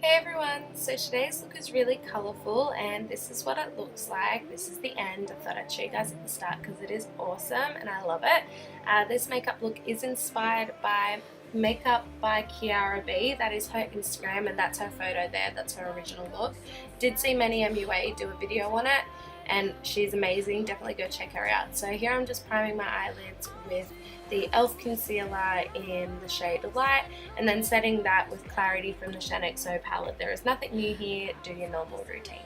Hey everyone, so today's look is really colourful and this is what it looks like. This is the end. I thought I'd show you guys at the start because it is awesome and I love it. This makeup look is inspired by Makeup by Kiara B. That is her Instagram and that's her photo there. That's her original look. Did see Many MUA do a video on it and she's amazing. Definitely go check her out. So here I'm just priming my eyelids with the e.l.f. concealer in the shade Light and then setting that with Clarity from the Shaaanxo palette. There is nothing new here. Do your normal routine.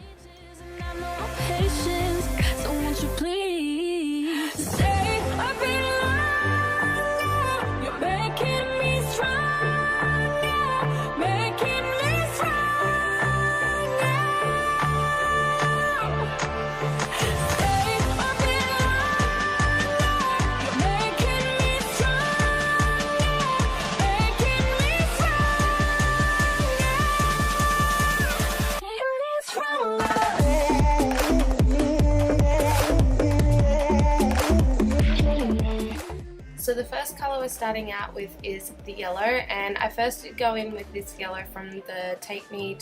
So the first colour we're starting out with is the yellow, and I first did go in with this yellow from the Take Me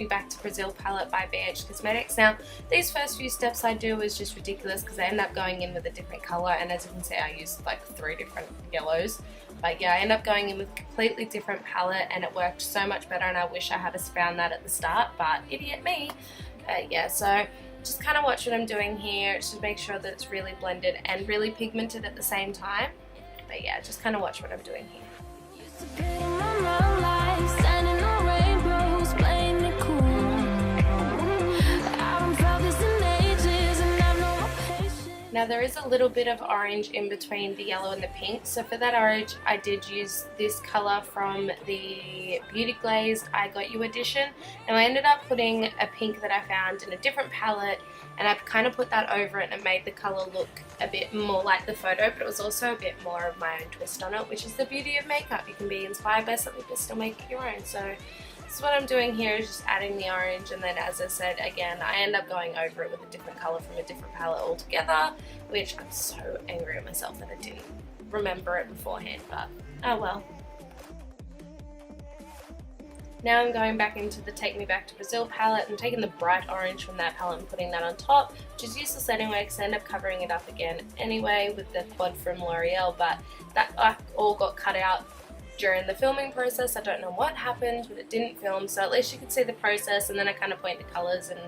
Back to Brazil palette by Beige Cosmetics. Now these first few steps I do is just ridiculous because I end up going in with a different colour, and as you can see I used like 3 different yellows. But yeah, I end up going in with a completely different palette and it worked so much better, and I wish I had found that at the start, but idiot me. Yeah, so just kind of watch what I'm doing here, just make sure that it's really blended and really pigmented at the same time. But yeah, just kind of watch what I'm doing here. Now there is a little bit of orange in between the yellow and the pink, so for that orange I did use this colour from the Beauty Glazed I Got You edition. Now I ended up putting a pink that I found in a different palette and I've kind of put that over it and it made the colour look a bit more like the photo, but it was also a bit more of my own twist on it, which is the beauty of makeup. You can be inspired by something but still make it your own. So this is what I'm doing here, is just adding the orange, and then as I said again I end up going over it with a different colour from a different palette altogether, which I'm so angry at myself that I didn't remember it beforehand, but oh well. Now I'm going back into the Take Me Back to Brazil palette and taking the bright orange from that palette and putting that on top, which is useless anyway because I end up covering it up again anyway with the quad from Lorel, but that all got cut out during the filming process. I don't know what happened, but it didn't film, so at least you could see the process, and then I kind of point the colours and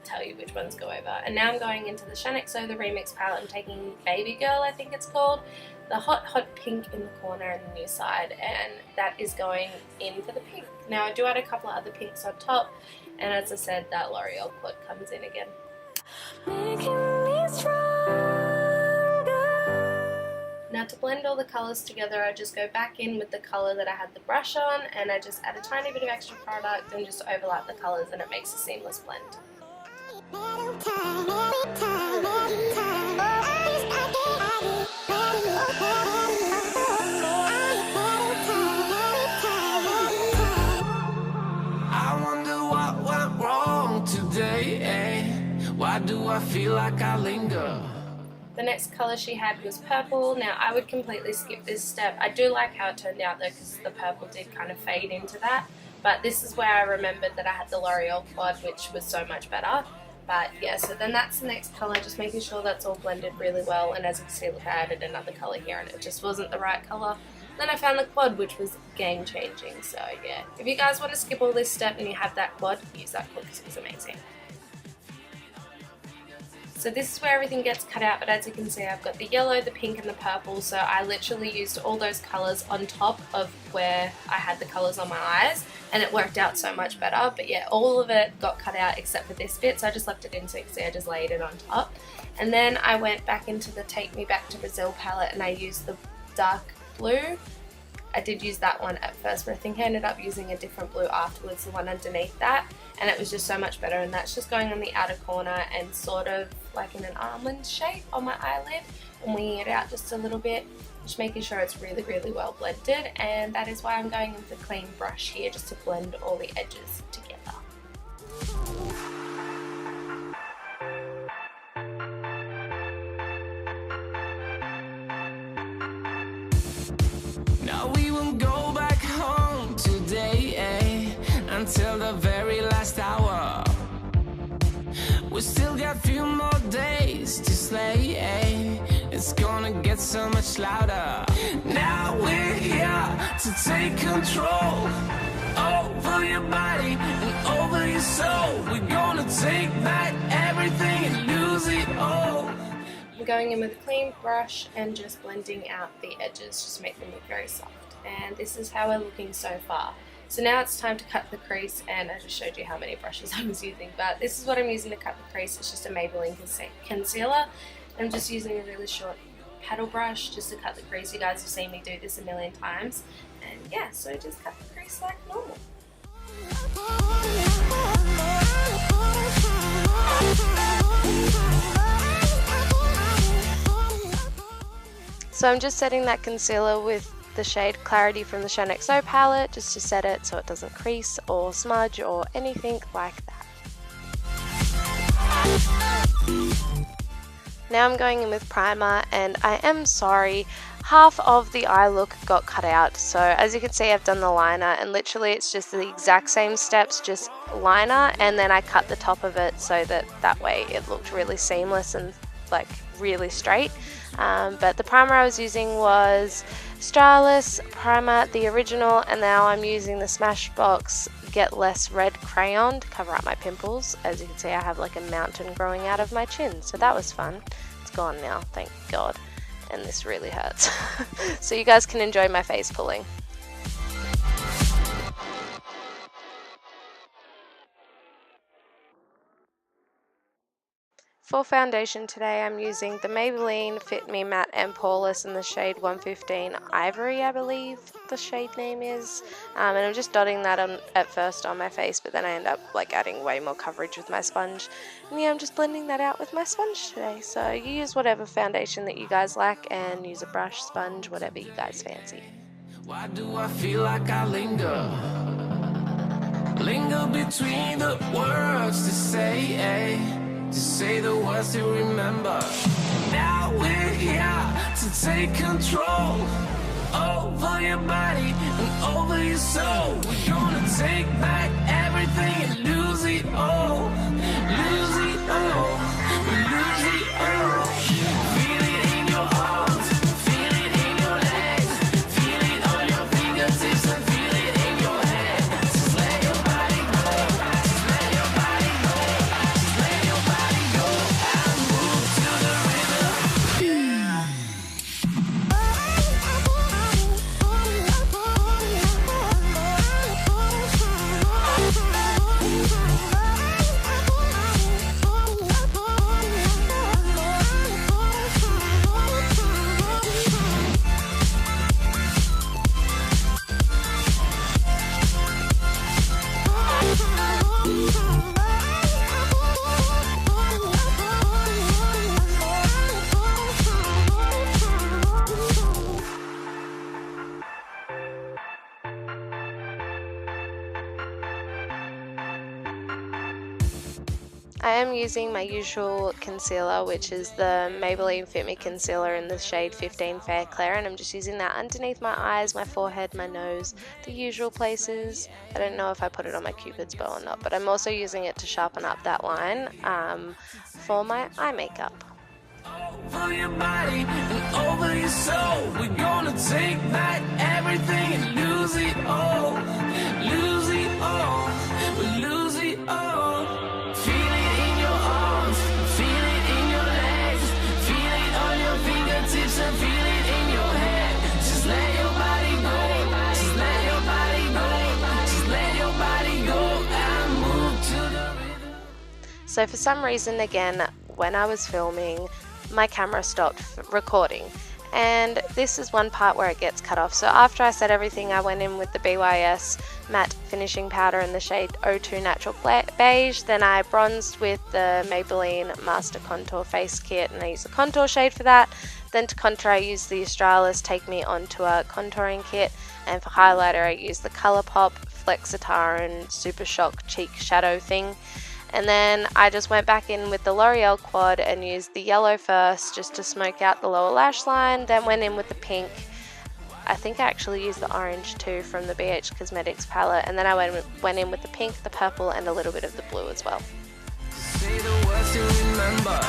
tell you which ones go over. And now I'm going into the Shaaanxo, the Remix palette, and taking Baby Girl, I think it's called, the hot pink in the corner and the new side, and that is going in for the pink. Now I do add a couple of other pinks on top, and as I said, that L'Oreal quad comes in again. Now to blend all the colours together, I just go back in with the colour that I had the brush on, and I just add a tiny bit of extra product and just overlap the colours, and it makes a seamless blend. I wonder what went wrong today, eh? Why do I feel like I linger? The next colour she had was purple. Now I would completely skip this step. I do like how it turned out though, because the purple did kind of fade into that. But this is where I remembered that I had the L'Oreal quad, which was so much better. But yeah, so then that's the next colour, just making sure that's all blended really well. And as you can see, look, I added another colour here and it just wasn't the right colour. Then I found the quad, which was game changing. So yeah, if you guys want to skip all this step and you have that quad, use that quad because it's amazing. So this is where everything gets cut out, but as you can see I've got the yellow, the pink and the purple, so I literally used all those colours on top of where I had the colours on my eyes, and it worked out so much better. But yeah, all of it got cut out except for this bit, so I just left it in, so you can see I just laid it on top. And then I went back into the Take Me Back to Brazil palette and I used the dark blue. I did use that one at first, but I think I ended up using a different blue afterwards, the one underneath that, and it was just so much better. And that's just going on the outer corner and sort of like in an almond shape on my eyelid and winging it out just a little bit, just making sure it's really, really well blended. And that is why I'm going with the clean brush here, just to blend all the edges together. Now we won't go back home today, eh? until the very last hour. We still got few more days to slay, it's gonna get so much louder. Now we're here to take control over your body and over your soul. We're gonna take back everything and lose it all. I'm going in with a clean brush and just blending out the edges just to make them look very soft. And this is how we're looking so far. So now it's time to cut the crease, and I just showed you how many brushes I was using, but this is what I'm using to cut the crease. It's just a Maybelline concealer. I'm just using a really short paddle brush just to cut the crease. You guys have seen me do this a million times. And yeah, so just cut the crease like normal. So I'm just setting that concealer with the shade Clarity from the Shaaanxo palette just to set it so it doesn't crease or smudge or anything like that. Now I'm going in with primer, and I am sorry, half of the eye look got cut out. So as you can see, I've done the liner, and literally it's just the exact same steps, just liner, and then I cut the top of it so that way it looked really seamless and like really straight. But the primer I was using was Australis primer, the original, and now I'm using the Smashbox Get Less Red crayon to cover up my pimples. As you can see, I have like a mountain growing out of my chin, so that was fun. It's gone now, thank God, and this really hurts. So you guys can enjoy my face pulling. For foundation today, I'm using the Maybelline Fit Me Matte and Poreless in the shade 115 Ivory, I believe the shade name is. And I'm just dotting that on at first on my face, but then I end up like adding way more coverage with my sponge. And yeah, I'm just blending that out with my sponge today. So you use whatever foundation that you guys like and use a brush, sponge, whatever you guys fancy. Why do I feel like I linger between the words to say the words to remember. Now we're here to take control over your body and over your soul. We're gonna take back everything and lose it all. Lose it all. Lose it all. Feel it in your arms, feel it in your legs, feel it on your fingertips and feel it in your head. Just let your body go, just let your body go, just let your body go and move to the rhythm. I am using my usual concealer, which is the Maybelline Fit Me Concealer in the shade 15 Fair Clair, and I'm just using that underneath my eyes, my forehead, my nose, the usual places. I don't know if I put it on my Cupid's bow or not, but I'm also using it to sharpen up that line for my eye makeup. Over your body and over your soul, we're gonna take back everything and lose it all. Lose it all. We lose it all. Feel it in your arms, feel it in your legs, feel it on your fingertips and feel it in your head. Just let your body go, just let your body go, just let your body go and move to the rhythm. So for some reason, again, when I was filming, my camera stopped recording, and this is one part where it gets cut off. So after I set everything, I went in with the BYS matte finishing powder in the shade 02 Natural Beige. Then I bronzed with the Maybelline Master Contour Face Kit, and I used the contour shade for that. Then to contour, I used the Australis Take Me Onto a contouring kit, and for highlighter, I used the Colourpop Flexitarin Super Shock Cheek Shadow thing. And then I just went back in with the L'Oreal Quad and used the yellow first just to smoke out the lower lash line, then went in with the pink I think I actually used the orange too from the BH Cosmetics palette, and then I went in with the pink, the purple, and a little bit of the blue as well. Say the words to remember.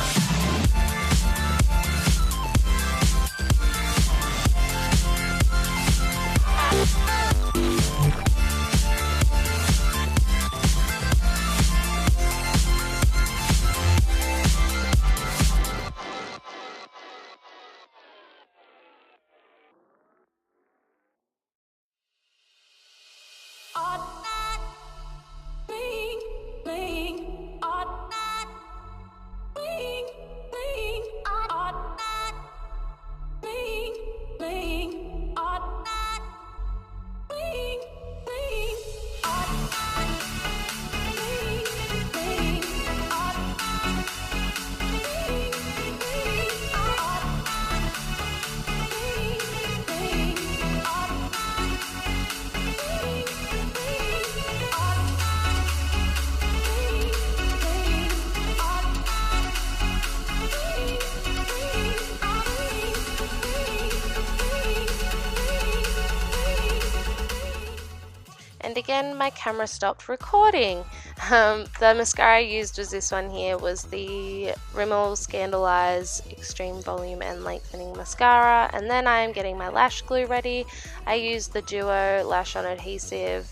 And again, my camera stopped recording. The mascara I used was this one here, was the Rimmel Scandeleyes Extreme Volume and Lengthening Mascara. And then I am getting my lash glue ready. I used the Duo Lash On Adhesive.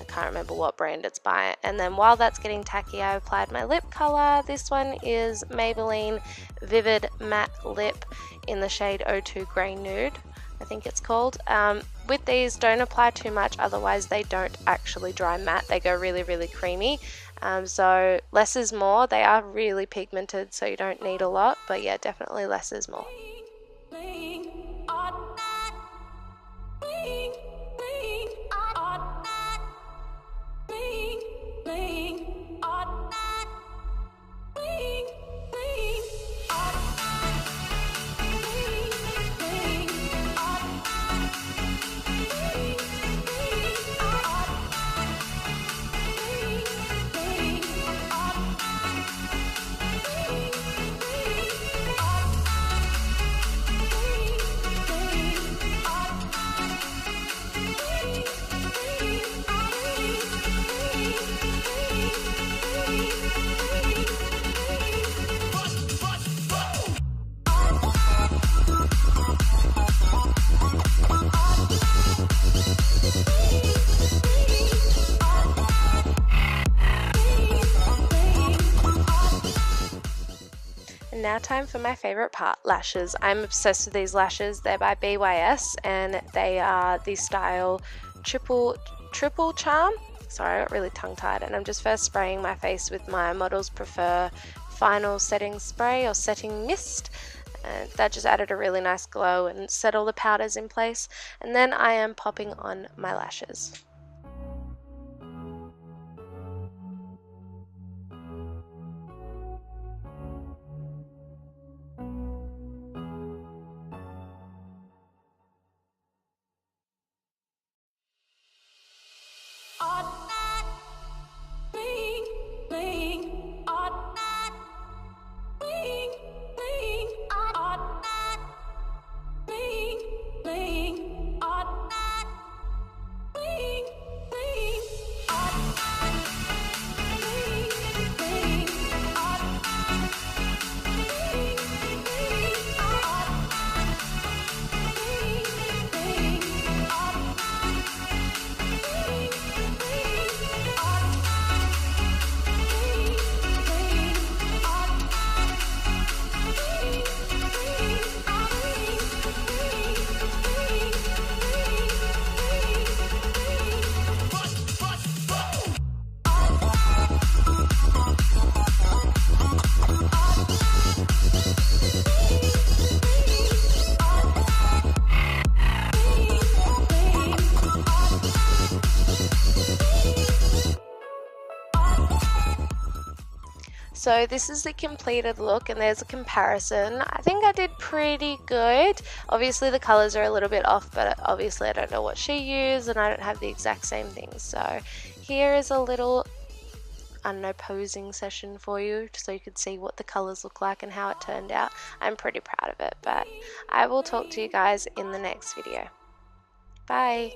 I can't remember what brand it's by. And then while that's getting tacky, I applied my lip color. This one is Maybelline Vivid Matte Lip in the shade 02 Grey Nude, I think it's called. With these, don't apply too much, otherwise they don't actually dry matte. They go really, really creamy. So less is more. They are really pigmented, so you don't need a lot, but yeah, definitely less is more. Now time for my favorite part, lashes. I'm obsessed with these lashes. They're by BYS and they are the style triple charm. Sorry, I got really tongue tied, and I'm just first spraying my face with my Models Prefer final setting spray or setting mist. And that just added a really nice glow and set all the powders in place. And then I am popping on my lashes. So this is the completed look, and there's a comparison. I think I did pretty good. Obviously the colors are a little bit off, but obviously I don't know what she used and I don't have the exact same things. So here is a little, I don't know, posing session for you, so you could see what the colors look like and how it turned out. I'm pretty proud of it, but I will talk to you guys in the next video. Bye.